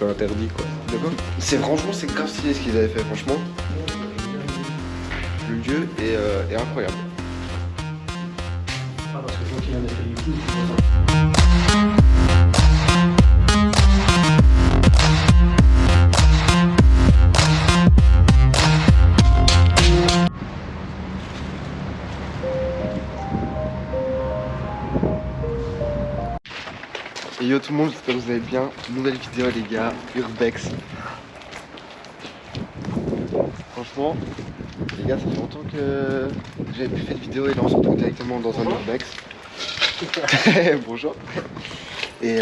C'est interdit quoi. D'accord. C'est franchement, c'est grave stylé ce qu'ils avaient fait, franchement. Le lieu est incroyable. Ah, parce que je vois qu'il en a fait YouTube. Et yo tout le monde, j'espère que vous allez bien. Nouvelle vidéo les gars, Urbex. Franchement, les gars, ça fait longtemps que j'avais plus fait de vidéo et là on se retrouve directement dans un Urbex. Bonjour. Et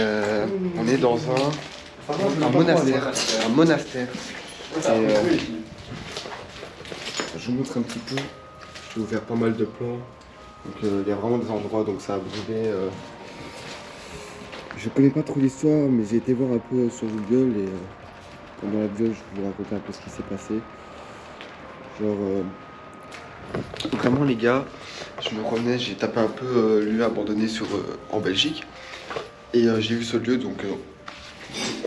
on est dans un monastère. Un monastère. Et, je vous montre un petit peu. J'ai ouvert pas mal de plans. Donc il y a vraiment des endroits, donc ça a brûlé. Je connais pas trop l'histoire, mais j'ai été voir un peu sur Google et pendant la vidéo, je vais vous raconter un peu ce qui s'est passé. Genre, vraiment les gars, je me promenais, j'ai tapé un peu lieu abandonné en Belgique et j'ai vu ce lieu, donc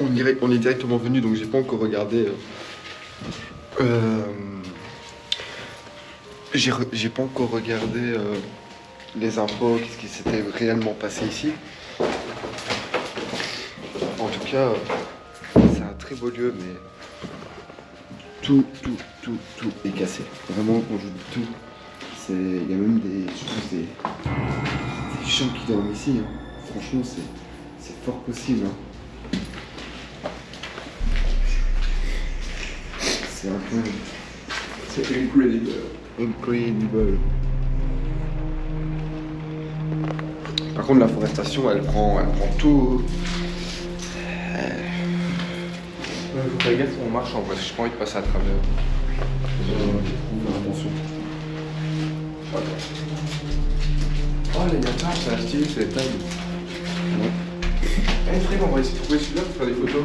on est directement venu, donc j'ai pas encore regardé. J'ai pas encore regardé les infos, qu'est-ce qui s'était réellement passé ici. En tout cas, c'est un très beau lieu, mais tout est cassé. Vraiment, quand je dis tout, il y a même des gens qui dorment ici. Hein. Franchement, c'est fort possible. Hein. C'est incroyable. C'est incredible. Par contre, la forestation, elle prend tout. Faut faire gaffe, on marche en vrai, j'ai pas envie de passer à travers. Attention. Oh les gars, c'est la style, c'est les tables. Ouais. Eh frère, on va essayer de trouver celui-là pour faire des photos.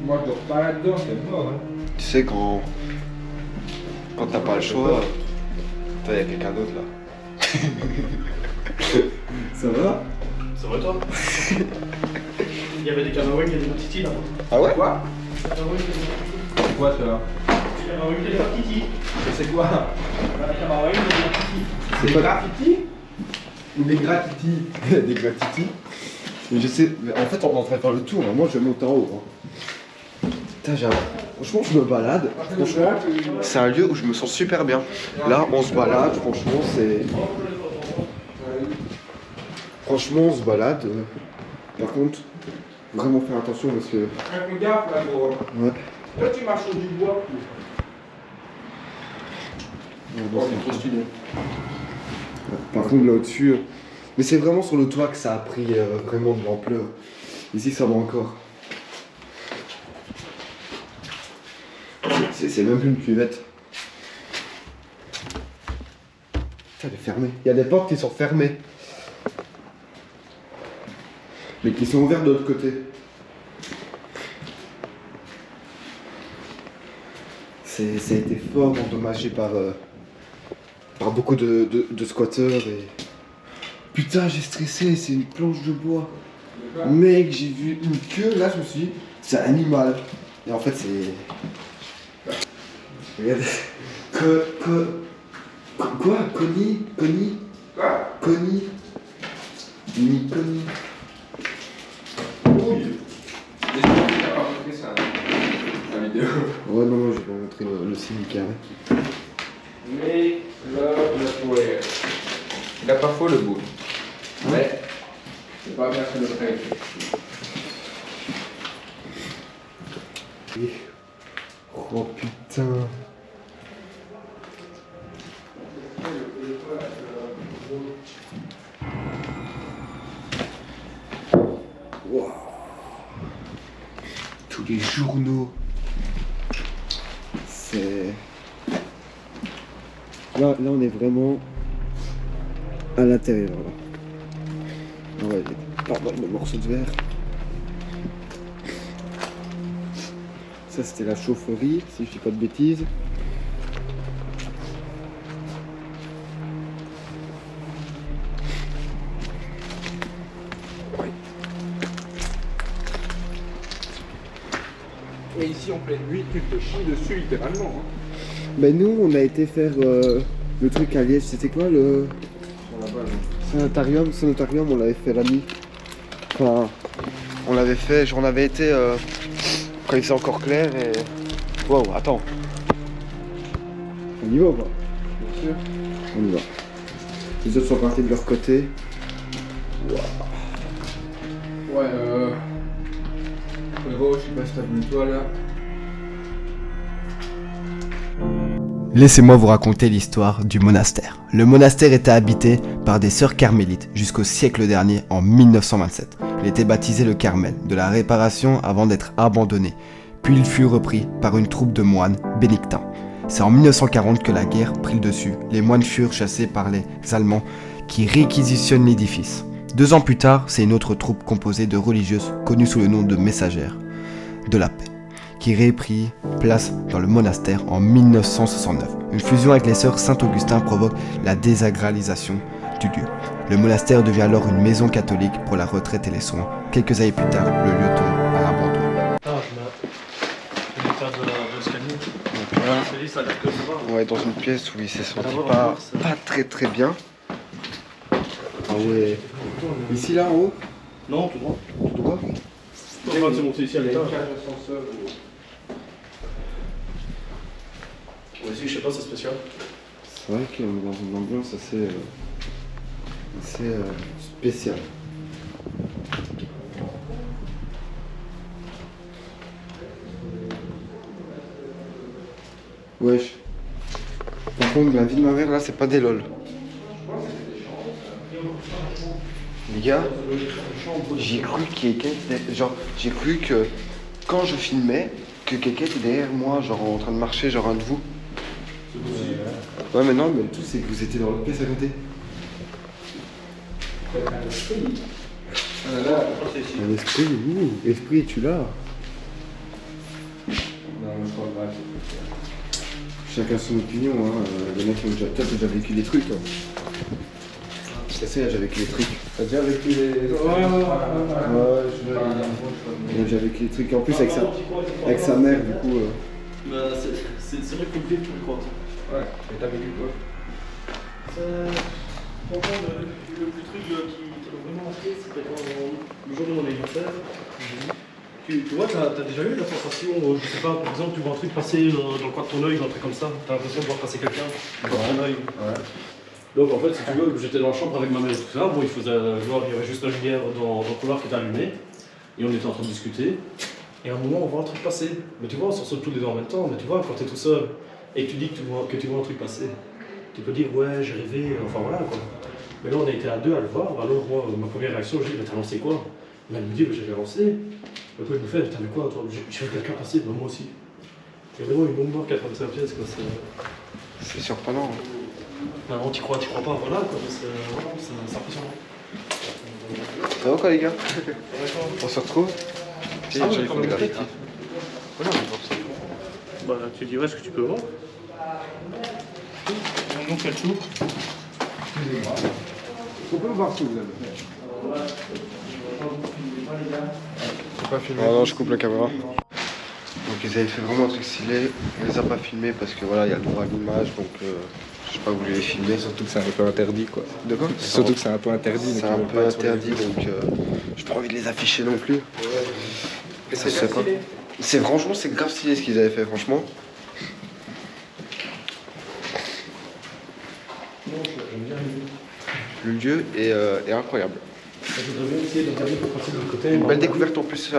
Moi je dors pas là-dedans, c'est mort hein. Tu sais, quand t'as pas le choix, il y a quelqu'un d'autre là. Ça va? Ça va toi? Il y avait des Camerounais qui étaient des Titi là. Ah ouais? Quoi? Camerounais qui étaient des Titi. Quoi ça? Camerounais qui étaient des Titi. C'est quoi? Camerounais qui étaient des Titi. Des graffiti? Ou des gratiti? Des gratitis. Mais je sais, mais en fait on est en train de faire le tour, hein. Moi je monte en haut. Hein. Putain, franchement je me balade. Franchement, c'est un lieu où je me sens super bien. Là on se balade, franchement c'est. Franchement on se balade. Par contre, vraiment faire attention parce que. Fais gaffe là gros. Ouais. Toi tu marches sur du bois. Bon, C'est trop stylé. par contre là au-dessus. Mais c'est vraiment sur le toit que ça a pris vraiment de l'ampleur. Ici ça va encore. C'est même plus une cuvette. Putain, elle est fermée. Il y a des portes qui sont fermées. Mais qui sont ouvertes de l'autre côté. Ça a été fort endommagé par beaucoup de squatteurs et. Putain, j'ai stressé, c'est une planche de bois. Mec, j'ai vu une queue, là je me suis dit, c'est un animal. Et en fait c'est. Regardez. Quoi? Connie? Quoi? Connie? Connie? J'ai pas montré ça la vidéo. Ouais, non, j'ai pas montré le signe carré. Mais là, il a trouvé. Il a pas faux le bout. Mais c'est pas bien fait le trait. Oh putain. Wow. Tous les journaux. C'est. Là, on est vraiment à l'intérieur. Là. Ouais, il y a pas mal de morceaux de verre. Ça c'était la chaufferie, si je dis pas de bêtises. Et ici en pleine nuit, tu te chies dessus littéralement. Hein. Ben nous on a été faire le truc à Liège, c'était quoi le Sur la balle. Sanitarium, on l'avait fait la nuit. Enfin, on l'avait fait, j'en avais été quand il faisait encore clair et... Wow, attends. On y va ou pas? Bien sûr. On y va. Les autres sont partis de leur côté. Ouais, frérot, je sais pas si t'as vu toi là. Laissez-moi vous raconter l'histoire du monastère. Le monastère était habité par des sœurs carmélites jusqu'au siècle dernier, en 1927. Il était baptisé le Carmel, de la Réparation avant d'être abandonné. Puis il fut repris par une troupe de moines bénédictins. C'est en 1940 que la guerre prit le dessus. Les moines furent chassés par les Allemands qui réquisitionnent l'édifice. 2 ans plus tard, c'est une autre troupe composée de religieuses connue sous le nom de Messagères de la paix, qui reprit place dans le monastère en 1969. Une fusion avec les sœurs Saint-Augustin provoque la désagralisation du lieu. Le monastère devient alors une maison catholique pour la retraite et les soins. Quelques années plus tard, le lieu tombe à l'abandon. Ah, je vais faire de l'escalier. Je te dis, ça a l'air que ça va. Ouais, dans une pièce où il s'est senti D'abord, pas ça. très bien. Ah ouais. Ici là en haut? Non, tout droit. Tout droit? Enfin, c'est monté ici à l'étage. Ouais, si, je sais pas, c'est spécial. C'est vrai qu'on est dans une ambiance assez spéciale. Wesh. Par contre, la vie de ma mère là, c'est pas des lol. Les gars, j'ai cru qu'il y ait quelqu'un. Genre, j'ai cru que quand je filmais, que quelqu'un était derrière moi, genre en train de marcher, genre un de vous. Ouais, mais non, mais le tout c'est que vous étiez dans l'autre pièce à côté. Ah là, Un esprit, esprit, tu l'as. non, je crois pas. Chacun son opinion, hein. Les mecs qui ont déjà vécu des trucs. Hein. Je sais, j'ai vécu des trucs. T'as déjà vécu les. Ouais, j'ai déjà vécu des trucs. En plus, avec sa mère, du coup. Bah, c'est vrai qu'on le vit, tu le crois. Ouais, et t'as vécu quoi? Franchement, le plus truc qui m'a vraiment marqué, c'était quand le jour de mon anniversaire. Tu vois, t'as déjà eu la sensation, je sais pas, par exemple, tu vois un truc passer dans le coin de ton œil, un truc comme ça, t'as l'impression de voir passer quelqu'un dans ton œil. Ouais. Donc en fait, si tu veux, j'étais dans la chambre avec ma mère et tout ça, bon, il faisait genre, il y avait juste la lumière dans le couloir qui était allumée, et on était en train de discuter, et à un moment, on voit un truc passer. Mais tu vois, on s'en saute tous les deux en même temps, mais tu vois, quand t'es tout seul, et que tu dis que tu vois un truc passer, tu peux dire, ouais, j'ai rêvé, enfin voilà quoi. Mais là, on a été à deux à le voir, alors moi, ma première réaction, j'ai dit, mais t'as lancé quoi? Elle me dit, mais j'ai lancé. Et puis il me fait, t'as vu quoi toi? J'ai vu quelqu'un passer, ben, moi aussi. Il y a vraiment une bombe qui a traversé la pièce, quoi. C'est surprenant. Hein. Non, t'y crois pas, voilà, quoi. C'est impressionnant. Ça va quoi, les gars? On se retrouve? Ah, j'ai comme le tête. Bah, tu dis, ouais, est-ce que tu peux voir? On fait le tour. On peut voir si vous avez. Pas filmé. Ah non, je coupe la caméra. Donc ils avaient fait vraiment un truc stylé. On les a pas filmés parce que voilà, il y a le droit à l'image, donc je sais pas voulu les filmer. Surtout que c'est un peu interdit quoi. De quoi? Surtout que c'est un peu interdit. C'est donc un ils veulent peu pas être sur les interdit, vidéos. donc j'ai pas envie de les afficher non plus. Et Ça c'est se fait pas. stylé. C'est franchement, c'est grave stylé ce qu'ils avaient fait, franchement. Le lieu est incroyable. Je voudrais bien essayer de regarder pour passer de l'autre côté. Une belle découverte en plus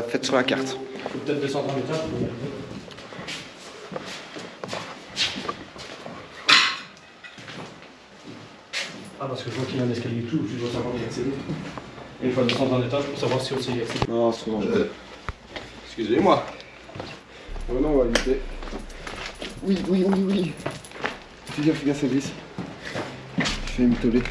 faite sur la carte. Faut peut-être descendre un étage pour regarder. Ah, parce que je vois qu'il y a un escalier et tout, tu dois savoir y accéder. Et il faut descendre un étage pour savoir si on sait y accéder. Non, c'est bon. Excusez-moi. Oh non, on va éviter. Oui. Fais gaffe, ça glisse. Je vais me toller.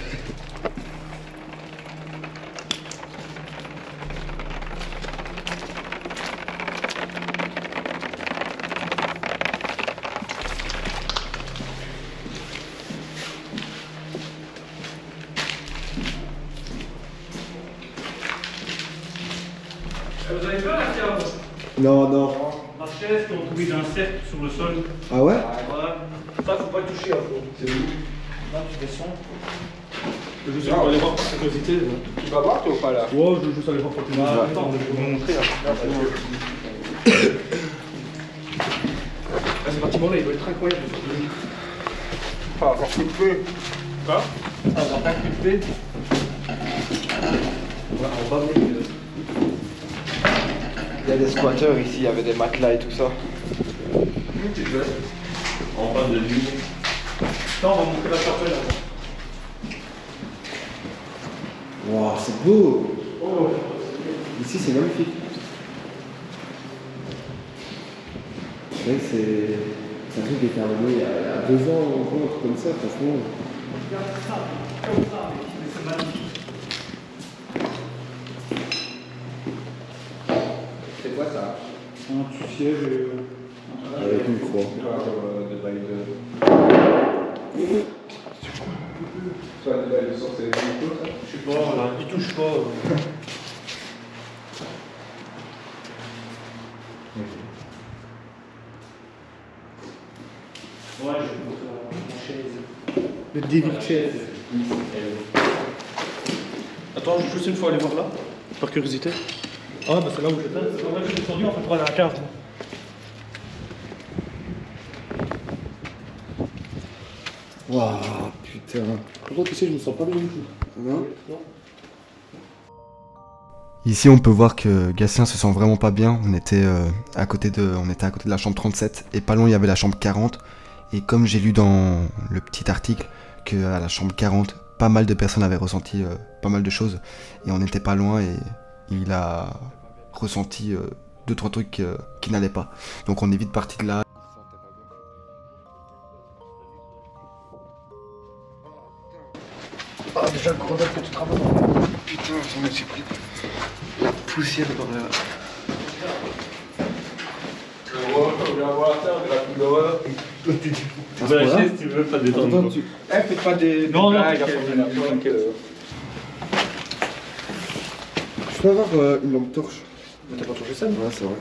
Non, non. La chaise qu'on trouve d'un cercle sur le sol. Ah ouais? Voilà. Ça, faut pas le toucher à fond. C'est où? Là, tu descends. Je vais juste aller voir par curiosité. Tu vas voir toi ou pas là? Ouais, je vais juste aller voir par curiosité. Attends, je vais vous montrer là. Ah, ce bâtiment-là, il doit être incroyable. Pas avoir coupé. Quoi? Ah, on va pas coupé. Voilà, en bas, mec. Il y a des squatteurs ici, il y avait des matelas et tout ça. En bas de lui. Attends, on va montrer la chapelle là. Waouh, c'est beau. Ici, c'est magnifique. C'est vrai que c'est un truc qui était armé il y a 2 ans, un truc comme ça, franchement. Regarde ça, comme ça, mais c'est magnifique. C'est quoi ça? Un petit siège et. Avec une croix. Des bails de. Soit des bails de sorciers, ça? Je sais pas, là, il touche pas. Ouais, je vais montrer la chaise. Le Devil Chaise. Attends, juste une fois aller voir là, par curiosité. Ah, bah c'est là où j'étais. C'est là que je suis descendu en fait pour aller à la cave. Waouh, putain. Pourquoi tu sais, je me sens pas bien du tout. Non? Non. Ici, on peut voir que Gatien se sent vraiment pas bien. On était à côté de la chambre 37 et pas loin, il y avait la chambre 40. Et comme j'ai lu dans le petit article qu'à la chambre 40, pas mal de personnes avaient ressenti pas mal de choses et on n'était pas loin et il a ressenti 2-3 trucs qui n'allaient pas. Donc on est vite parti de là. Ah, déjà le gros date que tu travailles. Putain, j'en ai pris la poussière dans la. On vient voir ça, on verra tout l'horreur. À ce point-là? Si tu veux, pas détendre. Attends, tu. Fais pas des. Non, non, blagues, t'inquiète, après, Je peux avoir une lampe torche? T'as pas touché ça? Ouais, c'est vrai.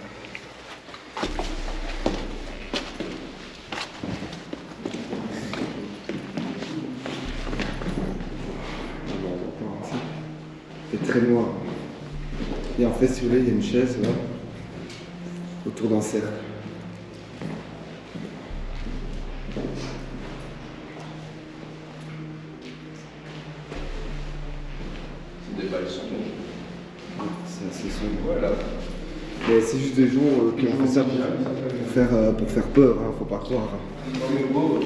C'est très noir. Et en fait, si vous voulez, il y a une chaise là, autour d'un cercle. C'est des balles sombres. C'est assez sombre. Voilà. Mais c'est juste des gens qui ont fait ça pour faire peur, hein, faut pas croire. Hein. On est beau.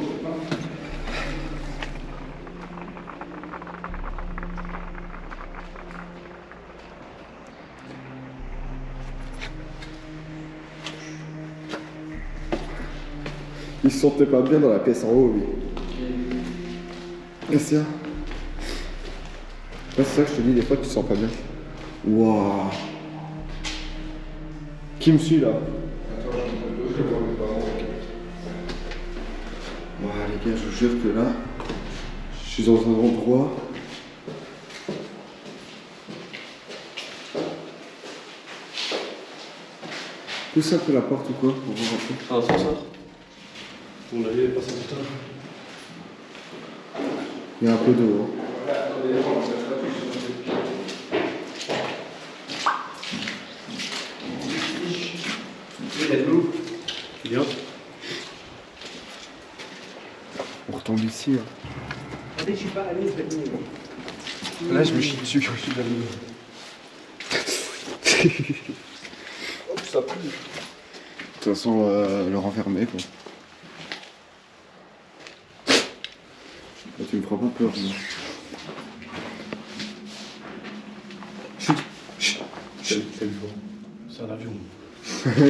Il se sentait pas bien dans la pièce en haut, lui. Qu'est-ce qu'il y a? Ouais, c'est ça que je te dis, des fois tu te sens pas bien. Waouh. Qui me suit là? Waouh, les gars, je vous jure que là, je suis dans un endroit. Pousse un peu la porte ou quoi pour voir un peu. Un ascenseur. On allait passer tout à l'heure. Il y a un peu d'eau. Hein. Il y a de l'eau. Bien. On retombe ici. Hein. Allez, je suis pas allé, Là, je me chie dessus quand je suis dans le. Hop, ça pue. De toute façon, le renfermer quoi. Là, tu me feras pas peur. Moi. Chut, chut, chut. C'est un avion.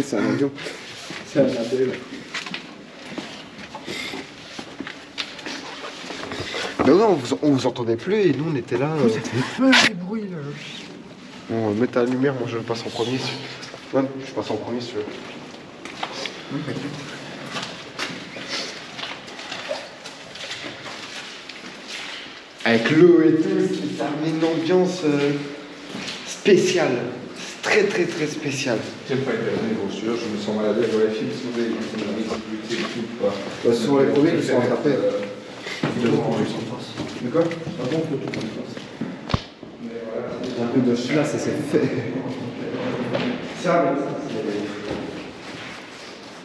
C'est un avion. C'est un appel. Mais non, on vous entendait plus et nous on était là. Les bruits là. On va mettre la lumière, moi je passe en premier. Ouais, je passe en premier si tu veux. Avec l'eau et tout, ça met une ambiance spéciale. très très très spécial. J'aime pas être dernier, gros, je te jure, je me sens malade. Je vois les films sur les sécurité et tout, quoi. Bah, ce sont les premiers qui sont rattrapés. De quoi? Un peu de cela, ça s'est fait. Ça,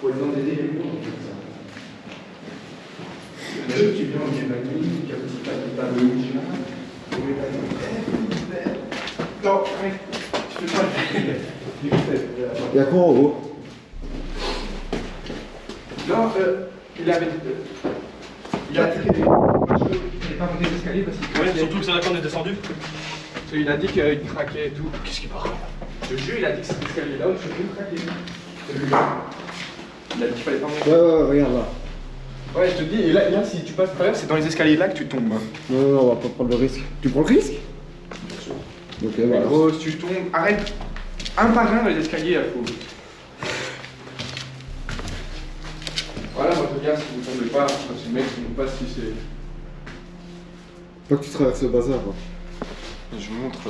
pour les entendre les mots. Tu viens au Yémani, qui a aussi pas de non, tu fais pas. Il y a quoi en haut? Non, il avait. Il a dit qu'il n'est pas monté les escaliers parce qu'il. Ouais, surtout que c'est là qu'on est descendu. Il a dit qu'il craquait et tout. Qu'est-ce qui parle? Je te jure, il a dit que cet escalier là, je peux craquer. Celui-là. Il a dit qu'il fallait pas monter. Ouais, regarde là. Ouais, je te dis, et là, si tu passes par là, c'est dans les escaliers là que tu tombes. Non, on va pas prendre le risque. Tu prends le risque? Bien sûr. Ok, Mais voilà. gros, si tu tombes, arrête un par un dans les escaliers, il faut. Voilà, moi je regarde si vous tombez pas, si le mec ne tombe pas, si c'est. Faut que tu traverses le bazar. Quoi. Je vous montre.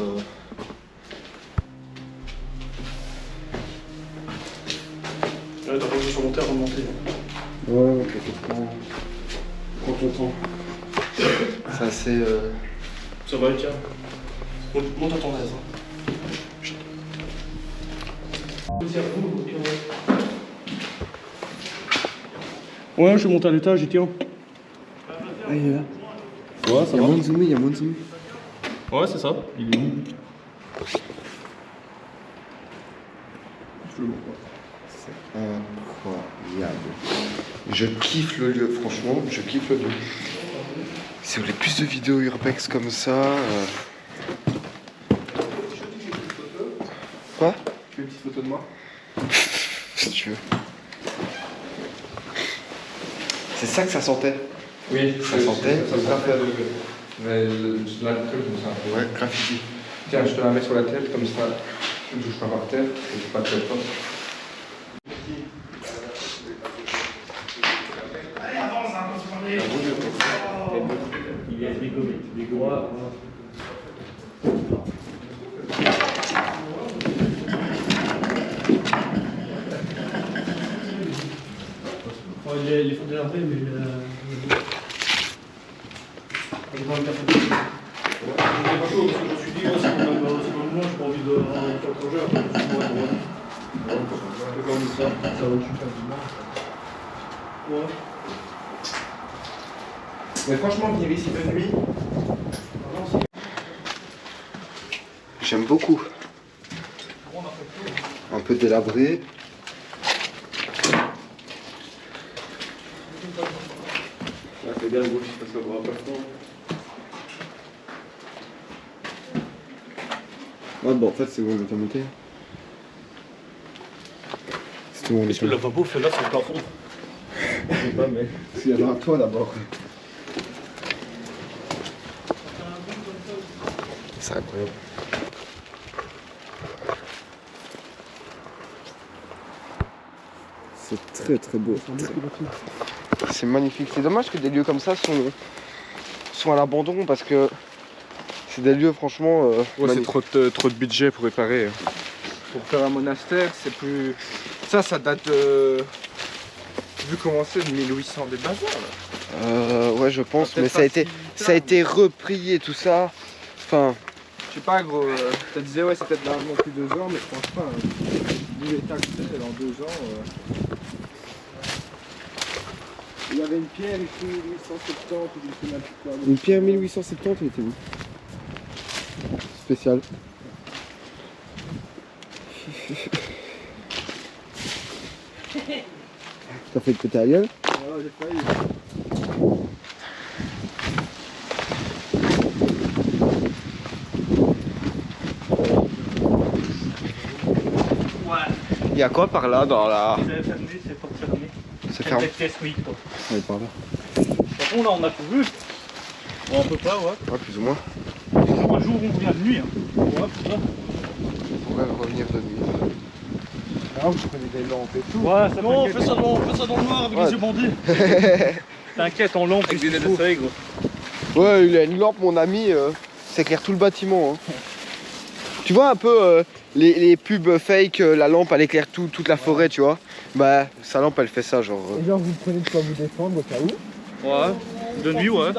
Ouais, t'as pas besoin de monter avant de monter. Ouais, prends ton temps. C'est assez. Ça va, tiens. Monte à ton aise. Ouais, je suis monté à l'étage et tiens. Ah, il est là. Ouais, ça Il y a moins de zoomé, il y a moins de zoomé. Ouais, c'est ça. Il est où? C'est incroyable. Je kiffe le lieu, franchement, je kiffe le lieu. Si vous voulez plus de vidéos urbex comme ça. Quoi? Tu fais une petite photo de moi? Si tu veux. C'est ça que ça sentait. Oui, Ça sentait. ça sentait l'alcool comme ça. Ouais, graffiti. Tiens, je te la mets sur la tête comme ça, tu ne touches pas par terre, et tu pas très fort. Il est dégommé. Dégommé. Les fonds de l'armée, mais. Je suis dit, c'est quand même moi, j'ai pas envie de faire trop cher. Comme ça, ça va super bien. Ouais. Mais franchement, venir ici de nuit, J'aime beaucoup. Un peu délabré. Là, c'est bien le gauche, parce qu'on va pas le temps. Ouais, bon, en fait, c'est où on est monté. C'est où on Est-ce que le lavabo fait là sur le plafond? Je sais pas, mais. Il y a dans toi d'abord. C'est incroyable. C'est très très beau. C'est magnifique. C'est dommage que des lieux comme ça sont à l'abandon parce que c'est des lieux franchement. ouais, c'est trop de budget pour réparer. Pour faire un monastère, c'est plus. Ça date de. Vu comment c'est de 1800 des bazars là. Ouais, je pense, Peut-être mais pas ça a été repris et tout ça. Enfin, Je sais pas gros, tu disais ouais c'est peut-être largement plus 2 ans, mais je pense pas. Vu l'état que c'est dans 2 ans. il y avait une pierre ici 1870 ou je sais même plus quoi. Une pierre 1870, elle était où? Spécial. T'as fait péter la gueule? Ouais, j'ai failli. Il y a quoi par là dans la. C'est fermé, c'est pas fermé. C'est fermé. Cette pièce, oui, quoi. Ouais, par là. Par contre, là, on a tout vu. Bon, on peut pas, ouais. Ouais, plus ou moins. Un jour, on revient de nuit. Hein. Ouais, c'est ça. On pourrait revenir de nuit. Ah, je prenais des lampes et tout. Ouais, c'est bon, on fait ça dans le noir avec les yeux bandés. T'inquiète, en lampe, avec des lunettes de soleil, gros. Ouais, il a une lampe, mon ami, ça éclaire tout le bâtiment. Hein. Tu vois un peu, les pubs fake, la lampe elle éclaire toute la forêt, tu vois. Bah, sa lampe elle fait ça, genre. Et genre, vous prenez de quoi vous défendre au cas où? Ouais, de nuit, ouais.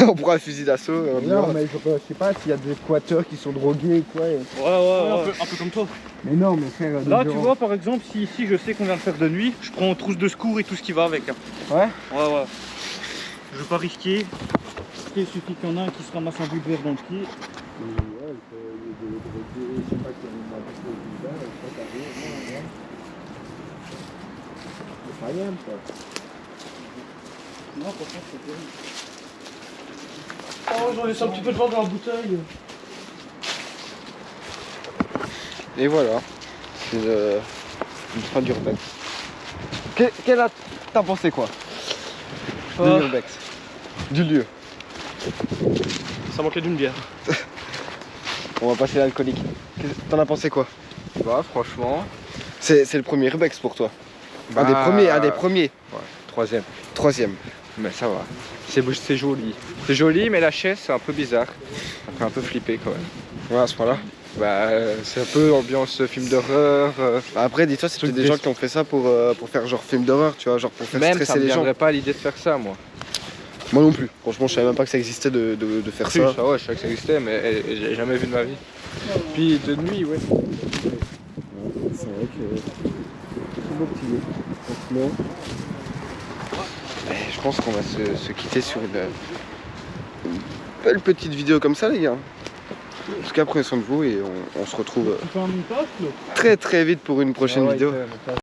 On prend un fusil d'assaut. Non, mais je sais pas s'il y a des squatteurs qui sont drogués ou quoi. Ouais. Un peu comme toi. Mais non, mais frère. Là, tu vois, par exemple, si ici je sais qu'on vient de faire de nuit, je prends trousse de secours et tout ce qui va avec. Hein. Ouais. Ouais. Je veux pas risquer. Il suffit qu'il y en a un qui se ramasse un bout de verre dans le pied. Non, franchement, c'est terrible. Oh, j'en laisse un petit peu de vent dans la bouteille. Et voilà, c'est une fin d'urbex. T'as pensé quoi de l'urbex? Du lieu. Ça manquait d'une bière. On va passer à l'alcoolique. T'en as pensé quoi? Bah, franchement. C'est le premier urbex pour toi? Bah, Un des premiers. Ouais, troisième. Troisième. Mais ça va. C'est joli. C'est joli, mais la chaise, c'est un peu bizarre. Ça fait un peu flipper quand même. Ouais, à ce point-là. Bah, c'est un peu ambiance film d'horreur. Après, dis-toi, c'est Truc des gens qui ont fait ça pour faire genre film d'horreur, tu vois, genre pour faire Même ça stresser me les gens. viendrait pas à l'idée de faire ça, moi. Moi non plus. Franchement, je savais même pas que ça existait de faire ça. Ouais, je savais que ça existait, mais j'ai jamais vu de ma vie. Puis de nuit, ouais. C'est vrai que c'est beau petit lieu. Franchement. Je pense qu'on va se quitter sur une belle petite vidéo comme ça, les gars. En tout cas, prenez soin de vous et on se retrouve Tu fais un montage, là très vite pour une prochaine vidéo.